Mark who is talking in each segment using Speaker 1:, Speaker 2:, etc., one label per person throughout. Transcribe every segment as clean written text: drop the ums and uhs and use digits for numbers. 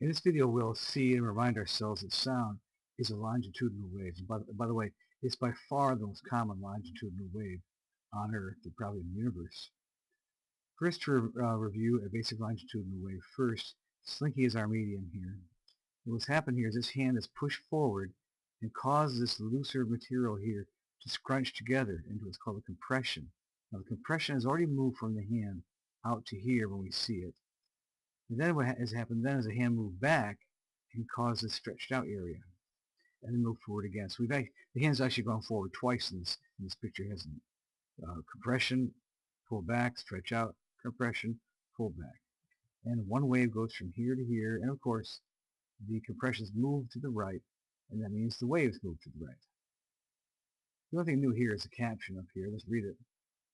Speaker 1: In this video, we'll see and remind ourselves that sound is a longitudinal wave. And by the way, it's by far the most common longitudinal wave on Earth and probably in the universe. First, to review a basic longitudinal wave. First, Slinky is our medium here. And what's happened here is this hand is pushed forward and causes this looser material here to scrunch together into what's called a compression. Now, the compression has already moved from the hand out to here when we see it. And then what has happened then is the hand moved back and caused this stretched out area and then move forward again. So the hand's actually gone forward twice in this picture, hasn't it? Compression, pull back, stretch out, compression, pull back. And one wave goes from here to here, and of course the compressions move to the right, and that means the waves move to the right. The only thing new here is the caption up here. Let's read it.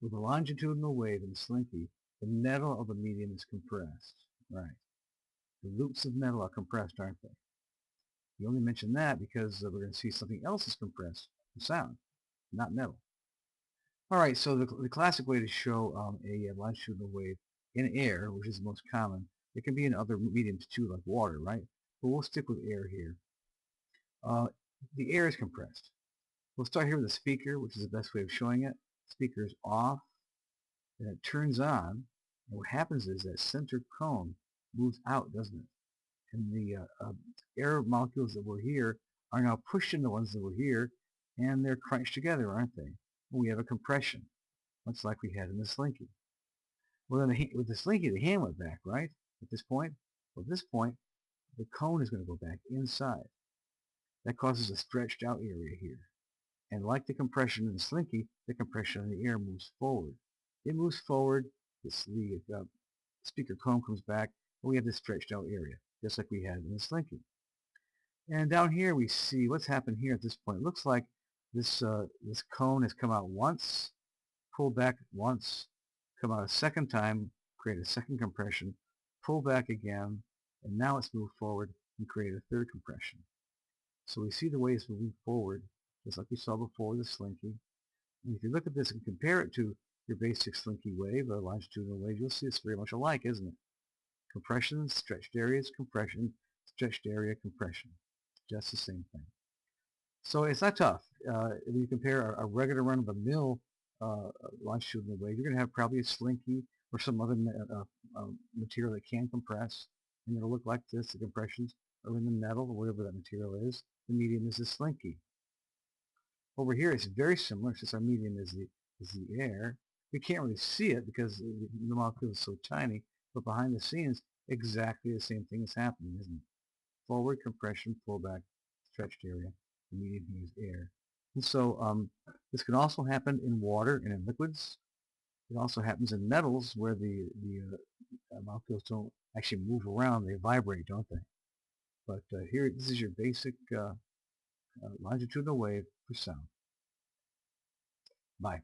Speaker 1: With a longitudinal wave in Slinky, the metal of the medium is compressed. Right. The loops of metal are compressed, aren't they? We only mention that because we're going to see something else is compressed, the sound, not metal. All right, so the classic way to show a longitudinal wave in air, which is the most common, it can be in other mediums too, like water, right? But we'll stick with air here. Uh, the air is compressed. We'll start here with the speaker, which is the best way of showing it. Speaker is off, then it turns on, and what happens is that center cone moves out, doesn't it? And the air molecules that were here are now pushed into the ones that were here, and they're crunched together, aren't they? We have a compression, much like we had in the Slinky. Well, then with the Slinky, the hand went back, right? At this point? Well, at this point, the cone is going to go back inside. That causes a stretched out area here. And like the compression in the Slinky, the compression in the air moves forward. It moves forward, the speaker cone comes back, and we have this stretched out area, just like we had in the Slinky. And down here we see what's happened here at this point. It looks like this cone has come out once, pulled back once, come out a second time, create a second compression, pull back again, and now it's moved forward and create a third compression. So we see the waves moving forward, just like we saw before with the Slinky. And if you look at this and compare it to your basic Slinky wave, a longitudinal wave, you'll see it's very much alike, isn't it? Compression, stretched areas, compression, stretched area, compression. Just the same thing. So it's not tough. If you compare a regular run-of-the-mill longitudinal wave, you're going to have probably a Slinky or some other material that can compress, and it'll look like this. The compressions are in the metal, or whatever that material is. The medium is the Slinky. Over here, it's very similar, since our medium is the air. We can't really see it because the molecule is so tiny, but behind the scenes, exactly the same thing is happening, isn't it? Forward compression, pullback, stretched area. The medium here is air. And so this can also happen in water and in liquids. It also happens in metals where the molecules don't actually move around. They vibrate, don't they? But here, this is your basic longitudinal wave for sound. Bye.